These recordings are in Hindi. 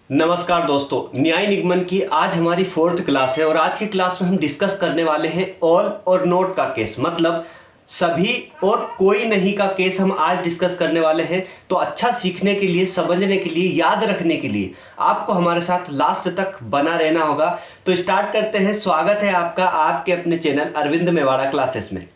नमस्कार दोस्तों, न्याय निगमन की आज हमारी 4th क्लास है और आज की क्लास में हम डिस्कस करने वाले हैं ऑल और नोट का केस, मतलब सभी और कोई नहीं का केस हम आज डिस्कस करने वाले हैं। तो अच्छा सीखने के लिए, समझने के लिए, याद रखने के लिए आपको हमारे साथ लास्ट तक बना रहना होगा। तो स्टार्ट करते हैं। स्वागत है आपका आपके अपने चैनल अरविंद मेवाड़ा क्लासेस में।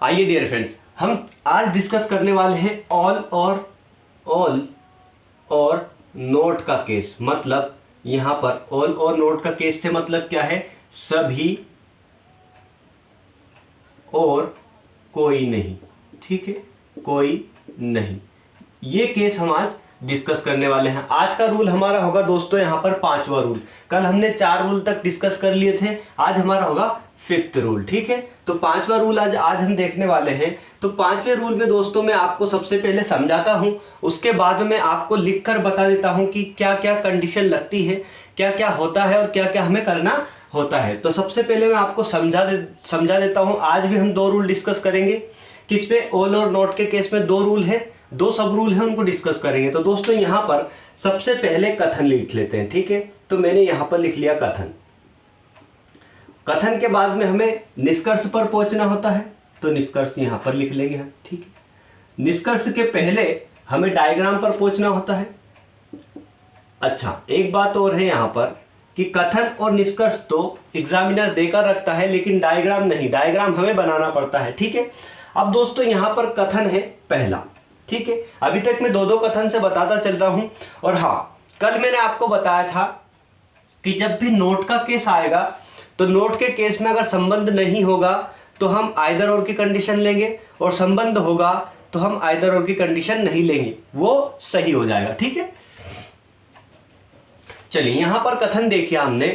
आइए डियर फ्रेंड्स, हम आज डिस्कस करने वाले हैं ऑल और नोट का केस। मतलब यहां पर ऑल और नोट का केस से मतलब क्या है? सभी और कोई नहीं। ठीक है, कोई नहीं, ये केस हम आज डिस्कस करने वाले हैं। आज का रूल हमारा होगा दोस्तों यहाँ पर 5वां रूल। कल हमने 4 रूल तक डिस्कस कर लिए थे, आज हमारा होगा 5th रूल। ठीक है, तो 5वां रूल आज हम देखने वाले हैं। तो 5वें रूल में दोस्तों मैं आपको सबसे पहले समझाता हूं, उसके बाद में आपको लिखकर बता देता हूं कि क्या क्या कंडीशन लगती है, क्या क्या होता है और क्या क्या हमें करना होता है। तो सबसे पहले मैं आपको समझा देता हूं। आज भी हम 2 रूल डिस्कस करेंगे। किस पे? ऑल और नोट के केस में 2 रूल है, 2 सब रूल है, उनको डिस्कस करेंगे। तो दोस्तों यहाँ पर सबसे पहले कथन लिख लेते हैं। ठीक है, तो मैंने यहाँ पर लिख लिया कथन। कथन के बाद में हमें निष्कर्ष पर पहुंचना होता है, तो निष्कर्ष यहाँ पर लिख लेंगे हम। ठीक है, निष्कर्ष के पहले हमें डायग्राम पर पहुंचना होता है। अच्छा, एक बात और है यहाँ पर कि कथन और निष्कर्ष तो एग्जामिनर देकर रखता है, लेकिन डायग्राम नहीं, डायग्राम हमें बनाना पड़ता है। ठीक है, अब दोस्तों यहाँ पर कथन है पहला। ठीक है, अभी तक मैं 2 कथन से बताता चल रहा हूं। और हाँ, कल मैंने आपको बताया था कि जब भी नोट का केस आएगा तो नोट के केस में अगर संबंध नहीं होगा तो हम आइदर और की कंडीशन लेंगे, और संबंध होगा तो हम आइदर और की कंडीशन नहीं लेंगे, वो सही हो जाएगा। ठीक है, चलिए यहां पर कथन देखिए, हमने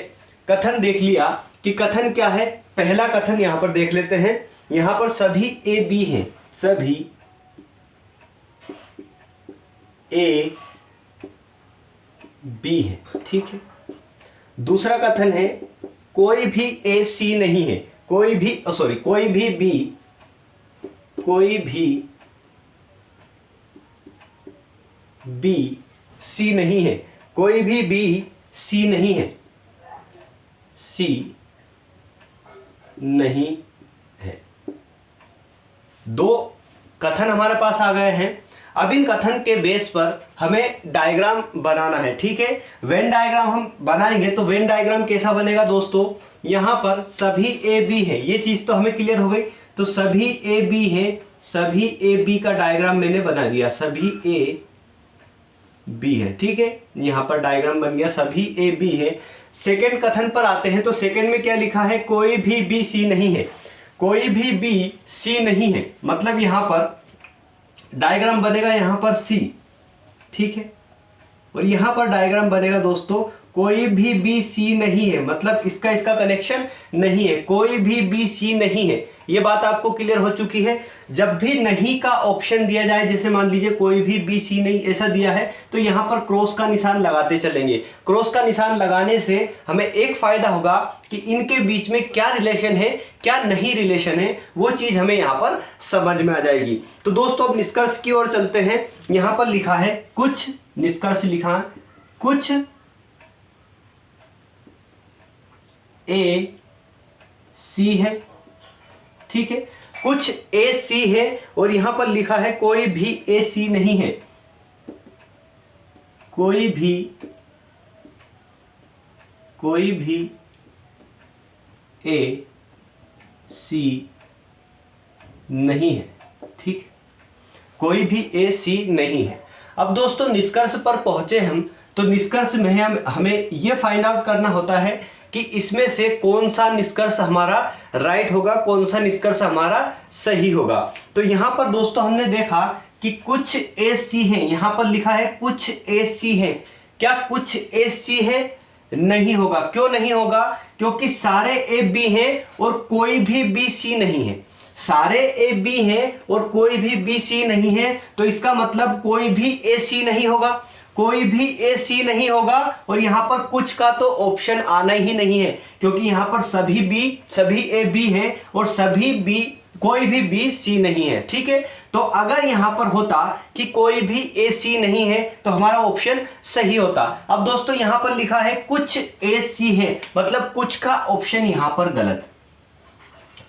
कथन देख लिया कि कथन क्या है। पहला कथन यहां पर देख लेते हैं। यहां पर सभी ए बी हैं, सभी ए बी है। ठीक है, दूसरा कथन है कोई भी ए सी नहीं है, कोई भी बी सी नहीं है, कोई भी बी सी नहीं है, सी नहीं है। 2 कथन हमारे पास आ गए हैं। अब इन कथन के बेस पर हमें डायग्राम बनाना है। ठीक है, वेन डायग्राम हम बनाएंगे। तो वेन डायग्राम कैसा बनेगा दोस्तों? यहां पर सभी ए बी है, ये चीज तो हमें क्लियर हो गई। तो सभी ए बी है, सभी ए बी का डायग्राम मैंने बना दिया, सभी ए बी है। ठीक है, यहां पर डायग्राम बन गया, सभी ए बी है। सेकेंड कथन पर आते हैं। तो सेकेंड में क्या लिखा है? कोई भी बी सी नहीं है, कोई भी बी सी नहीं है, मतलब यहां पर डायग्राम बनेगा यहां पर सी। ठीक है, और यहां पर डायग्राम बनेगा दोस्तों कोई भी बी सी नहीं है, मतलब इसका कनेक्शन नहीं है, कोई भी बी सी नहीं है। ये बात आपको क्लियर हो चुकी है। जब भी नहीं का ऑप्शन दिया जाए, जैसे मान लीजिए कोई भी बी सी नहीं ऐसा दिया है, तो यहां पर क्रॉस का निशान लगाते चलेंगे। क्रॉस का निशान लगाने से हमें एक फायदा होगा कि इनके बीच में क्या रिलेशन है, क्या नहीं रिलेशन है, वो चीज हमें यहां पर समझ में आ जाएगी। तो दोस्तों अब निष्कर्ष की ओर चलते हैं। यहां पर लिखा है कुछ, निष्कर्ष लिखा कुछ ए सी है। ठीक है, कुछ ए सी है, और यहां पर लिखा है कोई भी ए सी नहीं है, कोई भी ए सी नहीं है। ठीक, कोई भी ए सी नहीं है। अब दोस्तों निष्कर्ष पर पहुंचे हम, तो निष्कर्ष में हमें यह फाइंड आउट करना होता है कि इसमें से कौन सा निष्कर्ष हमारा राइट होगा, कौन सा निष्कर्ष हमारा सही होगा। तो यहां पर दोस्तों हमने देखा कि कुछ ए सी है, यहां पर लिखा है कुछ ए सी है। क्या कुछ ए सी है? नहीं होगा। क्यों नहीं होगा? क्योंकि सारे ए बी हैं और कोई भी बी सी नहीं है। सारे ए बी हैं और कोई भी बी सी नहीं है, तो इसका मतलब कोई भी ए सी नहीं होगा। कोई भी ए सी नहीं होगा, और यहां पर कुछ का तो ऑप्शन आना ही नहीं है, क्योंकि यहां पर सभी ए बी हैं और सभी बी, कोई भी बी सी नहीं है। ठीक है, तो अगर यहां पर होता कि कोई भी ए सी नहीं है तो हमारा ऑप्शन सही होता। अब दोस्तों यहां पर लिखा है कुछ ए सी है, मतलब कुछ का ऑप्शन यहां पर गलत,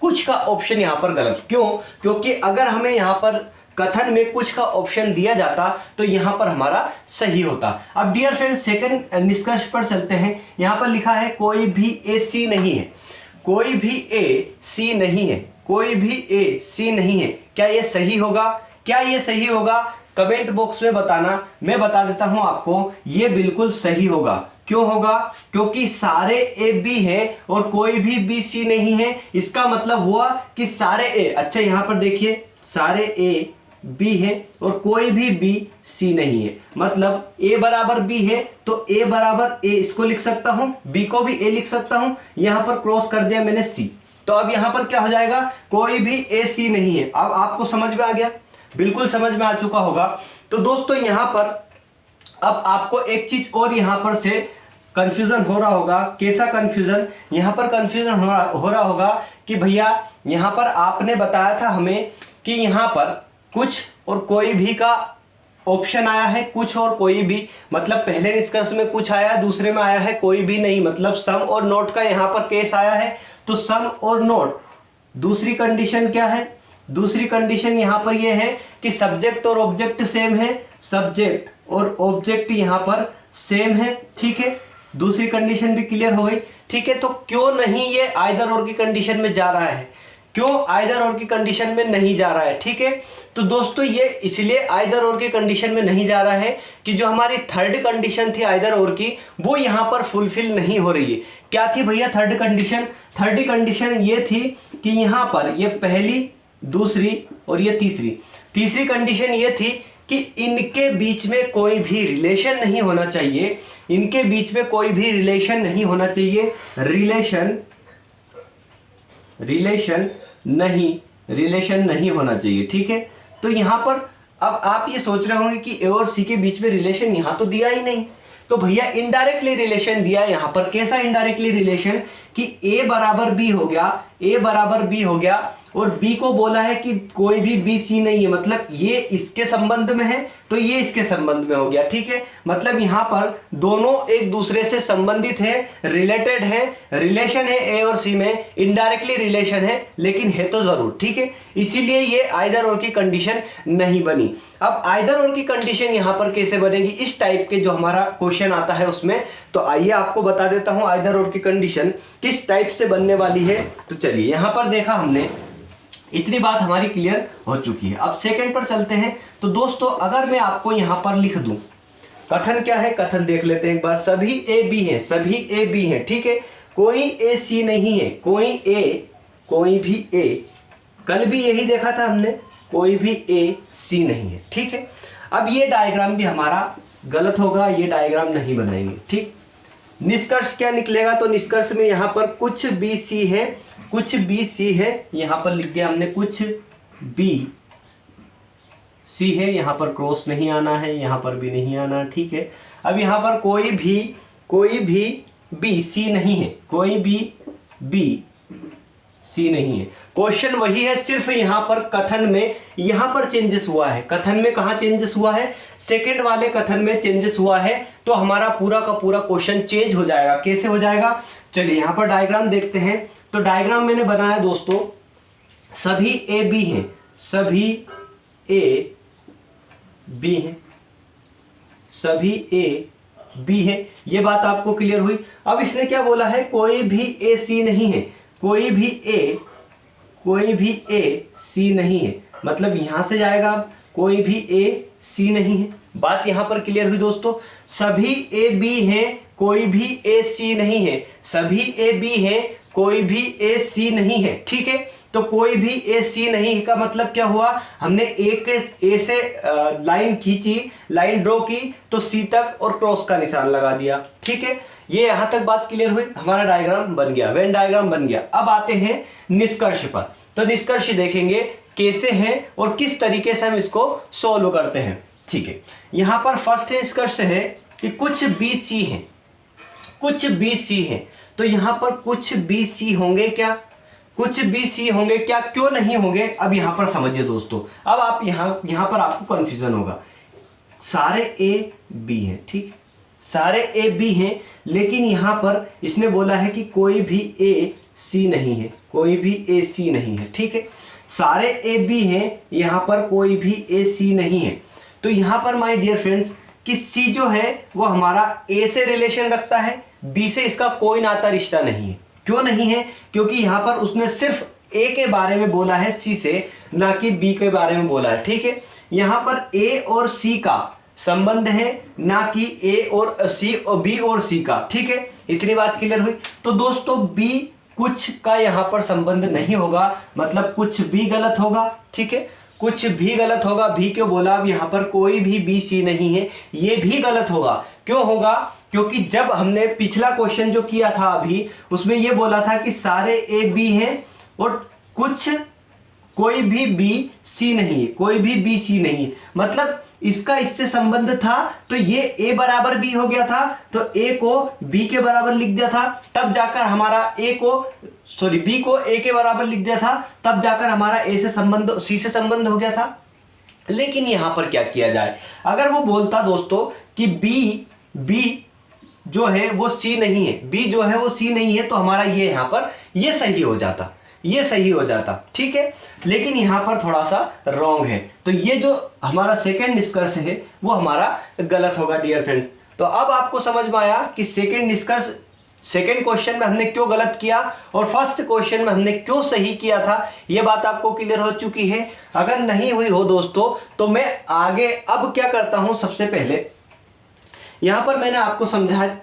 कुछ का ऑप्शन यहां पर गलत। क्यों? क्योंकि अगर हमें यहां पर कथन में कुछ का ऑप्शन दिया जाता तो यहां पर हमारा सही होता। अब डियर फ्रेंड्स सेकंड निष्कर्ष पर चलते हैं। यहां पर लिखा है कोई भी ए सी नहीं है, कोई भी ए सी नहीं है, कोई भी ए सी नहीं है। क्या ये सही होगा? क्या ये सही होगा? कमेंट बॉक्स में बताना, मैं बता देता हूं आपको, ये बिल्कुल सही होगा। क्यों होगा? क्योंकि सारे ए बी हैं और कोई भी बी सी नहीं है। इसका मतलब हुआ कि सारे ए, अच्छा यहां पर देखिए, सारे ए बी है और कोई भी बी सी नहीं है, मतलब ए बराबर बी है तो ए बराबर ए इसको लिख सकता हूं, बी को भी ए लिख सकता हूं, यहां पर क्रॉस कर दिया मैंने सी। तो अब यहां पर क्या हो जाएगा? कोई भी ए सी नहीं है। अब आपको समझ में आ गया? बिल्कुल समझ में आ चुका होगा। तो दोस्तों यहां पर अब आपको एक चीज और यहां पर से कंफ्यूजन हो रहा होगा। कैसा कंफ्यूजन? यहां पर कंफ्यूजन हो रहा होगा कि भैया यहां पर आपने बताया था हमें कि यहां पर कुछ और कोई भी का ऑप्शन आया है, कुछ और कोई भी, मतलब पहले निष्कर्ष में कुछ आया, दूसरे में आया है कोई भी नहीं, मतलब सम और नोट का यहां पर केस आया है। तो सम और नोट, दूसरी कंडीशन क्या है? दूसरी कंडीशन यहां पर यह है कि सब्जेक्ट और ऑब्जेक्ट सेम है, सब्जेक्ट और ऑब्जेक्ट यहां पर सेम है। ठीक है, दूसरी कंडीशन भी क्लियर हो गई। ठीक है, तो क्यों नहीं ये आइदर और की कंडीशन में जा रहा है? क्यों आइदर और की कंडीशन में नहीं जा रहा है? ठीक है, तो दोस्तों ये इसलिए आइदर और की कंडीशन में नहीं जा रहा है कि जो हमारी थर्ड कंडीशन थी आइदर और की, वो यहां पर फुलफिल नहीं हो रही है। क्या थी भैया थर्ड कंडीशन? थर्ड कंडीशन ये थी कि यहां पर ये पहली, दूसरी और ये तीसरी कंडीशन ये थी कि इनके बीच में कोई भी रिलेशन नहीं होना चाहिए, इनके बीच में कोई भी रिलेशन नहीं होना चाहिए, रिलेशन नहीं होना चाहिए। ठीक है, तो यहां पर अब आप ये सोच रहे होंगे कि ए और सी के बीच में रिलेशन यहां तो दिया ही नहीं, तो भैया इनडायरेक्टली रिलेशन दिया यहां पर। कैसा इनडायरेक्टली रिलेशन? कि ए बराबर बी हो गया, ए बराबर बी हो गया, और बी को बोला है कि कोई भी बी सी नहीं है, मतलब ये इसके संबंध में है तो ये इसके संबंध में हो गया। ठीक है, मतलब यहां पर दोनों एक दूसरे से संबंधित है, रिलेटेड है, रिलेशन है ए और सी में, इनडायरेक्टली रिलेशन है लेकिन है तो जरूर। ठीक है, इसीलिए ये आइदर और की कंडीशन नहीं बनी। अब आइदर और की कंडीशन यहां पर कैसे बनेगी इस टाइप के जो हमारा क्वेश्चन आता है उसमें, तो आइए आपको बता देता हूं आइदर और की कंडीशन किस टाइप से बनने वाली है। तो चलिए यहां पर देखा हमने, इतनी बात हमारी क्लियर हो चुकी है। अब सेकंड पर चलते हैं। तो दोस्तों अगर मैं आपको यहां पर लिख दूं, कथन क्या है? कथन देख लेते हैं एक बार। सभी ए बी हैं, सभी ए बी हैं। ठीक है, कोई ए सी नहीं है, कोई भी ए, कल भी यही देखा था हमने, कोई भी ए सी नहीं है। ठीक है, अब ये डायग्राम भी हमारा गलत होगा, ये डायग्राम नहीं बनाएंगे। ठीक, निष्कर्ष क्या निकलेगा? तो निष्कर्ष में यहां पर कुछ बी सी है, कुछ बी सी है, यहां पर लिख दिया हमने कुछ बी सी है, यहां पर क्रॉस नहीं आना है, यहां पर भी नहीं आना। ठीक है, अब यहां पर कोई भी बी सी नहीं है, कोई भी बी सी नहीं है। क्वेश्चन वही है, सिर्फ यहां पर कथन में यहां पर चेंजेस हुआ है। कथन में कहां चेंजेस हुआ है? सेकंड वाले कथन में चेंजेस हुआ है, तो हमारा पूरा का पूरा क्वेश्चन चेंज हो जाएगा। कैसे हो जाएगा? चलिए यहां पर डायग्राम देखते हैं। तो डायग्राम मैंने बनाया दोस्तों, सभी ए बी हैं, सभी ए बी हैं, सभी ए बी है, ये बात आपको क्लियर हुई। अब इसने क्या बोला है? कोई भी ए सी नहीं है, कोई भी ए सी नहीं है, मतलब यहां से जाएगा अब कोई भी ए सी नहीं है। बात यहां पर क्लियर हुई दोस्तों। सभी ए बी हैं, कोई भी ए सी नहीं है, सभी ए बी हैं, कोई भी ए सी नहीं है। ठीक है, तो कोई भी ए सी नहीं का मतलब क्या हुआ? हमने ए से लाइन खींची, लाइन ड्रॉ की, तो सी तक और क्रॉस का निशान लगा दिया। ठीक है, ये यहां तक बात क्लियर हुई, हमारा डायग्राम बन गया, वेन डायग्राम बन गया। अब आते हैं निष्कर्ष पर। तो निष्कर्ष देखेंगे कैसे हैं और किस तरीके से हम इसको सॉल्व करते हैं। ठीक है, यहां पर फर्स्ट निष्कर्ष है कि कुछ बी सी हैं, कुछ बी सी हैं। तो यहां पर कुछ बी सी होंगे क्या, कुछ बी सी होंगे क्या, क्यों नहीं होंगे, अब यहां पर समझिए दोस्तों। अब आप यहां पर आपको कंफ्यूजन होगा। सारे ए बी हैं, ठीक, सारे ए बी हैं, लेकिन यहां पर इसने बोला है कि कोई भी ए सी नहीं है, कोई भी ए सी नहीं है, ठीक है। सारे ए बी हैं, यहां पर कोई भी ए सी नहीं है। तो यहां पर माय डियर फ्रेंड्स कि सी जो है वो हमारा ए से रिलेशन रखता है, बी से इसका कोई नाता रिश्ता नहीं है। क्यों नहीं है, क्योंकि यहां पर उसने सिर्फ ए के बारे में बोला है सी से, ना कि बी के बारे में बोला है, ठीक है। यहां पर ए और सी का संबंध है, ना कि ए और सी और बी और सी का, ठीक है। इतनी बात क्लियर हुई। तो दोस्तों बी कुछ का यहां पर संबंध नहीं होगा, मतलब कुछ भी गलत होगा, ठीक है, कुछ भी गलत होगा। भी क्यों बोला, अब यहां पर कोई भी बी सी नहीं है, ये भी गलत होगा। क्यों होगा, क्योंकि जब हमने पिछला क्वेश्चन जो किया था अभी, उसमें ये बोला था कि सारे ए बी हैं और कुछ कोई भी बी सी नहीं है, कोई भी बी सी नहीं है, मतलब इसका इससे संबंध था। तो ये ए बराबर बी हो गया था, तो ए को बी के बराबर लिख दिया था, तब जाकर हमारा बी को ए के बराबर लिख दिया था, तब जाकर हमारा ए से संबंध सी से संबंध हो गया था। लेकिन यहां पर क्या किया जाए, अगर वो बोलता दोस्तों कि बी जो है वो सी नहीं है, बी जो है वो सी नहीं है, तो हमारा ये यहां पर ये सही हो जाता, ये सही हो जाता, ठीक है। लेकिन यहां पर थोड़ा सा रॉन्ग है, तो ये जो हमारा सेकंड निष्कर्ष है वो हमारा गलत होगा डियर फ्रेंड्स। तो अब आपको समझ में आया कि सेकंड क्वेश्चन में हमने क्यों गलत किया और फर्स्ट क्वेश्चन में हमने क्यों सही किया था, ये बात आपको क्लियर हो चुकी है। अगर नहीं हुई हो दोस्तों तो मैं आगे अब क्या करता हूं, सबसे पहले यहां पर मैंने आपको समझाया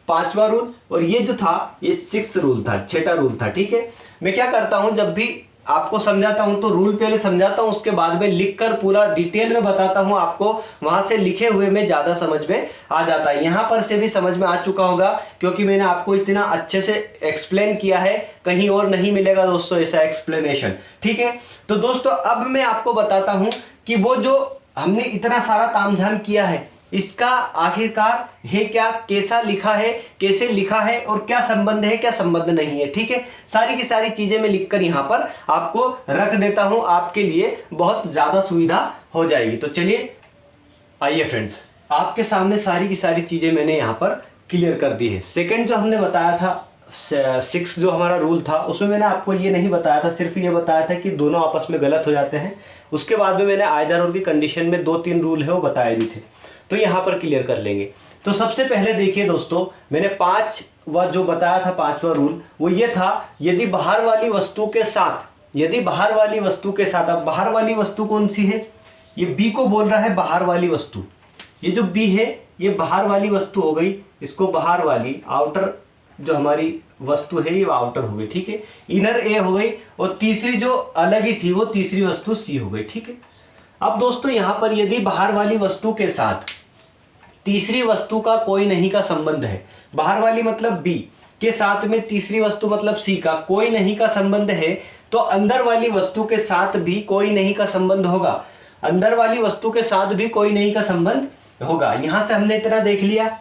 5वां रूल, और ये जो था ये 6th रूल था, 6ठा रूल था, ठीक है। मैं क्या करता हूं, जब भी आपको समझाता हूं तो रूल पहले समझाता हूं, उसके बाद में लिखकर पूरा डिटेल में बताता हूं आपको, वहां से लिखे हुए में ज्यादा समझ में आ जाता है। यहां पर से भी समझ में आ चुका होगा, क्योंकि मैंने आपको इतना अच्छे से एक्सप्लेन किया है, कहीं और नहीं मिलेगा दोस्तों ऐसा एक्सप्लेनेशन, ठीक है। तो दोस्तों अब मैं आपको बताता हूं कि वो जो हमने इतना सारा तामझाम किया है, इसका आखिरकार है क्या, कैसा लिखा है, कैसे लिखा है, और क्या संबंध है, क्या संबंध नहीं है, ठीक है। सारी की सारी चीजें मैं लिखकर यहां पर आपको रख देता हूं, आपके लिए बहुत ज्यादा सुविधा हो जाएगी। तो चलिए आइए फ्रेंड्स, आपके सामने सारी की सारी चीजें मैंने यहां पर क्लियर कर दी है। सेकंड जो हमने बताया था 6 जो हमारा रूल था, उसमें मैंने आपको ये नहीं बताया था, सिर्फ ये बताया था कि दोनों आपस में गलत हो जाते हैं। उसके बाद में मैंने आइदर और की कंडीशन में 2-3 रूल है वो बताए भी थे, तो यहां पर क्लियर कर लेंगे। तो सबसे पहले देखिए दोस्तों, मैंने 5वां जो बताया था 5वां रूल, वो ये था, यदि बाहर वाली वस्तु के साथ, अब बाहर वाली वस्तु कौन सी है, ये बी को बोल रहा है बाहर वाली वस्तु, ये जो बी है ये बाहर वाली वस्तु हो गई, इसको बाहर वाली, आउटर जो हमारी वस्तु है ये आउटर हो गई, ठीक है। इनर ए हो गई, और तीसरी जो अलग ही थी वो तीसरी वस्तु सी हो गई, ठीक है। अब दोस्तों यहां पर यदि बाहर वाली वस्तु के साथ तीसरी वस्तु का कोई नहीं का संबंध है, बाहर वाली मतलब बी के साथ में तीसरी वस्तु मतलब सी का कोई नहीं का संबंध है, तो अंदर वाली वस्तु के साथ भी कोई नहीं का संबंध होगा, अंदर वाली वस्तु के साथ भी कोई नहीं का संबंध होगा। यहां से हमने इतना देख लिया,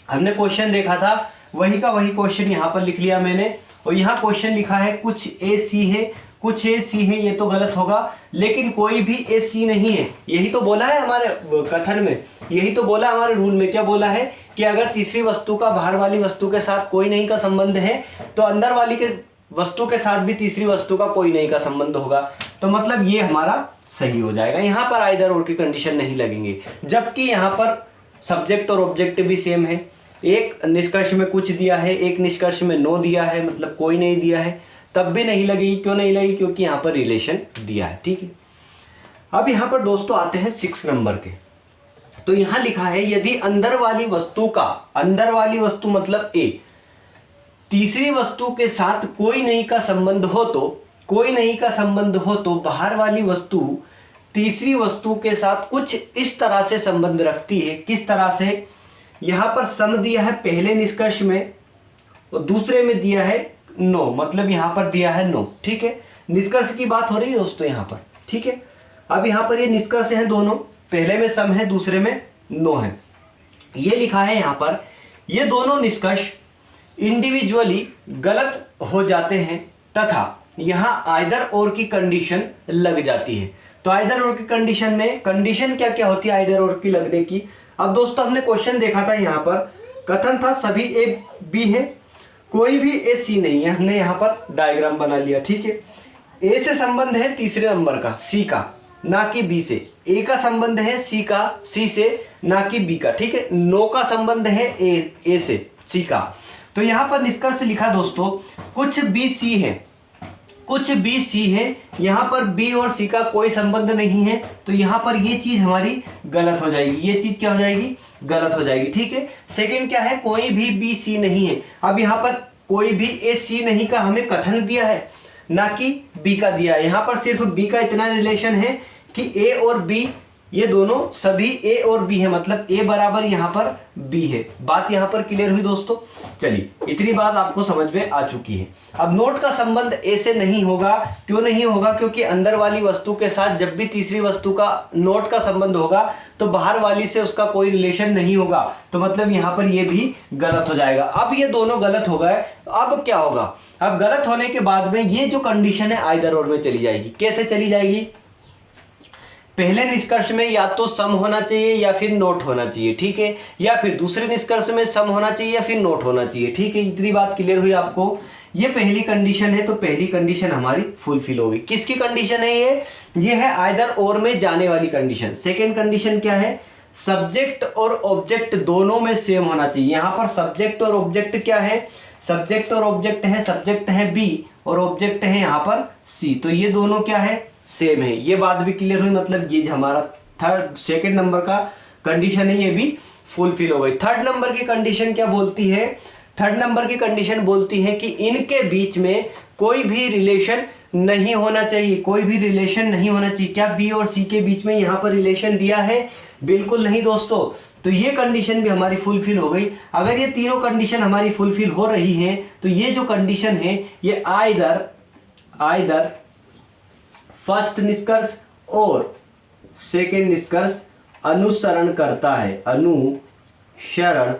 हमने क्वेश्चन देखा था, वही का वही क्वेश्चन यहां पर लिख लिया मैंने, और यहां क्वेश्चन लिखा है कुछ ए सी है, कुछ ए सी है, ये तो गलत होगा, लेकिन कोई भी ए सी नहीं है। यही तो बोला है हमारे कथन में, यही तो बोला हमारे रूल में, क्या बोला है कि अगर तीसरी वस्तु का बाहर वाली वस्तु के साथ कोई नहीं का संबंध है, तो अंदर वाली के वस्तु के साथ भी तीसरी वस्तु का कोई नहीं का संबंध होगा, तो मतलब ये हमारा सही हो जाएगा। यहाँ पर आइदर और की कंडीशन नहीं लगेंगे, जबकि यहाँ पर सब्जेक्ट और ऑब्जेक्ट भी सेम है। एक निष्कर्ष में कुछ दिया है, एक निष्कर्ष में नो दिया है, मतलब कोई नहीं दिया है, तब भी नहीं लगेगी। क्यों नहीं लगेगी, क्योंकि यहाँ पर रिलेशन दिया है, ठीक है। अब यहाँ पर दोस्तों आते हैं 6 नंबर के, तो यहाँ लिखा है यदि अंदर वाली वस्तु का, अंदर वाली वस्तु मतलब ए, तीसरी वस्तु के साथ कोई नहीं का संबंध हो, तो कोई नहीं का संबंध हो तो बाहर वाली वस्तु तीसरी वस्तु के साथ कुछ इस तरह से संबंध रखती है। किस तरह से, यहाँ पर सम दिया है पहले निष्कर्ष में और दूसरे में दिया है नो, मतलब यहाँ पर दिया है नो, ठीक है। निष्कर्ष की बात हो रही है दोस्तों यहाँ पर, ठीक है। अब यहाँ पर ये निष्कर्ष हैं दोनों, पहले में सम है, दूसरे में नो है। ये लिखा है यहाँ पर, ये दोनों निष्कर्ष इंडिविजुअली गलत हो जाते हैं तथा यहाँ आइदर और की कंडीशन लग जाती है। तो आइदर और की कंडीशन में कंडीशन क्या क्या होती है आइदर और की लगने की? अब दोस्तों हमने क्वेश्चन देखा था, यहाँ पर कथन था सभी ए बी है, कोई भी ए सी नहीं है। हमने यहाँ पर डायग्राम बना लिया, ठीक है। ए से संबंध है तीसरे नंबर का, सी का, ना कि बी से। ए का संबंध है सी से, ना कि बी का, ठीक है। नो का संबंध है ए से, सी का। तो यहाँ पर निष्कर्ष लिखा दोस्तों, कुछ बी सी है, कुछ बी सी है, यहाँ पर बी और सी का कोई संबंध नहीं है। तो यहाँ पर ये चीज हमारी गलत हो जाएगी, ये चीज क्या हो जाएगी? गलत हो जाएगी, ठीक है। सेकंड क्या है? कोई भी बी सी नहीं है। अब यहाँ पर कोई भी ए सी नहीं का हमें कथन दिया है, ना कि बी का दिया है। यहाँ पर सिर्फ बी का इतना रिलेशन है कि ए और बी ये दोनों सभी ए और बी है, मतलब ए बराबर यहाँ पर बी है। बात यहाँ पर क्लियर हुई दोस्तों? चलिए, इतनी बात आपको समझ में आ चुकी है। अब नोट का संबंध ए से नहीं होगा। क्यों नहीं होगा? क्योंकि अंदर वाली वस्तु के साथ जब भी तीसरी वस्तु का नोट का संबंध होगा तो बाहर वाली से उसका कोई रिलेशन नहीं होगा। तो मतलब यहाँ पर ये भी गलत हो जाएगा। अब ये दोनों गलत हो गए, अब क्या होगा? अब गलत होने के बाद में ये जो कंडीशन है आइदर और में चली जाएगी। कैसे चली जाएगी? पहले निष्कर्ष में या तो सम होना चाहिए या फिर नोट होना चाहिए, ठीक है। या फिर दूसरे निष्कर्ष में सम होना चाहिए या फिर नोट होना चाहिए, ठीक है। इतनी बात क्लियर हुई आपको? ये पहली कंडीशन है, तो पहली कंडीशन हमारी फुलफिल होगी। किसकी कंडीशन है ये है आइदर और में जाने वाली कंडीशन। सेकेंड कंडीशन क्या है? सब्जेक्ट और ऑब्जेक्ट दोनों में सेम होना चाहिए। यहाँ पर सब्जेक्ट और ऑब्जेक्ट क्या है? सब्जेक्ट और ऑब्जेक्ट है, सब्जेक्ट है बी और ऑब्जेक्ट है यहाँ पर सी। तो ये दोनों क्या है? सेम है। ये बात भी क्लियर हुई, मतलब ये हमारा सेकंड नंबर का कंडीशन है, ये भी फुलफिल हो गई। थर्ड नंबर की कंडीशन क्या बोलती है? थर्ड नंबर की कंडीशन बोलती है कि इनके बीच में कोई भी रिलेशन नहीं होना चाहिए, कोई भी रिलेशन नहीं होना चाहिए। क्या बी और सी के बीच में यहाँ पर रिलेशन दिया है? बिल्कुल नहीं दोस्तों। तो ये कंडीशन भी हमारी फुलफिल हो गई। अगर ये तीनों कंडीशन हमारी फुलफिल हो रही हैं तो ये जो कंडीशन है ये आइदर फर्स्ट निष्कर्ष और सेकेंड निष्कर्ष अनुसरण करता है, अनुसरण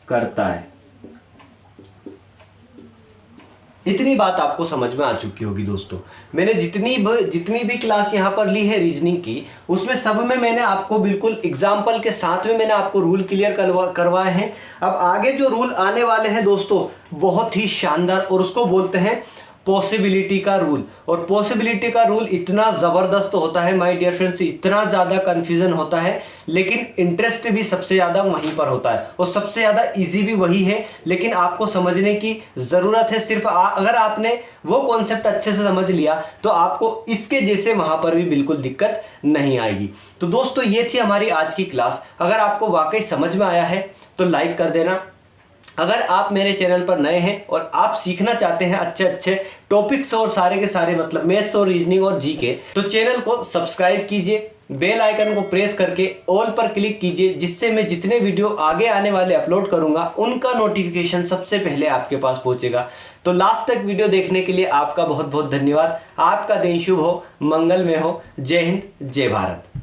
करता है। इतनी बात आपको समझ में आ चुकी होगी दोस्तों। मैंने जितनी भी क्लास यहाँ पर ली है रीजनिंग की, उसमें सब में मैंने आपको बिल्कुल एग्जाम्पल के साथ में मैंने आपको रूल क्लियर करवाए हैं। अब आगे जो रूल आने वाले हैं दोस्तों बहुत ही शानदार, और उसको बोलते हैं पॉसिबिलिटी का रूल। और पॉसिबिलिटी का रूल इतना ज़बरदस्त होता है माय डियर फ्रेंड्स, इतना ज़्यादा कन्फ्यूजन होता है, लेकिन इंटरेस्ट भी सबसे ज़्यादा वहीं पर होता है और सबसे ज़्यादा इजी भी वही है। लेकिन आपको समझने की ज़रूरत है। सिर्फ अगर आपने वो कॉन्सेप्ट अच्छे से समझ लिया तो आपको इसके जैसे वहाँ पर भी बिल्कुल दिक्कत नहीं आएगी। तो दोस्तों ये थी हमारी आज की क्लास। अगर आपको वाकई समझ में आया है तो लाइक कर देना। अगर आप मेरे चैनल पर नए हैं और आप सीखना चाहते हैं अच्छे अच्छे टॉपिक्स और सारे के सारे मतलब मैथ्स और रीजनिंग और जीके, तो चैनल को सब्सक्राइब कीजिए, बेल आइकन को प्रेस करके ऑल पर क्लिक कीजिए, जिससे मैं जितने वीडियो आगे आने वाले अपलोड करूंगा उनका नोटिफिकेशन सबसे पहले आपके पास पहुंचेगा। तो लास्ट तक वीडियो देखने के लिए आपका बहुत बहुत धन्यवाद। आपका दिन शुभ हो, मंगलमय हो। जय हिंद, जय भारत।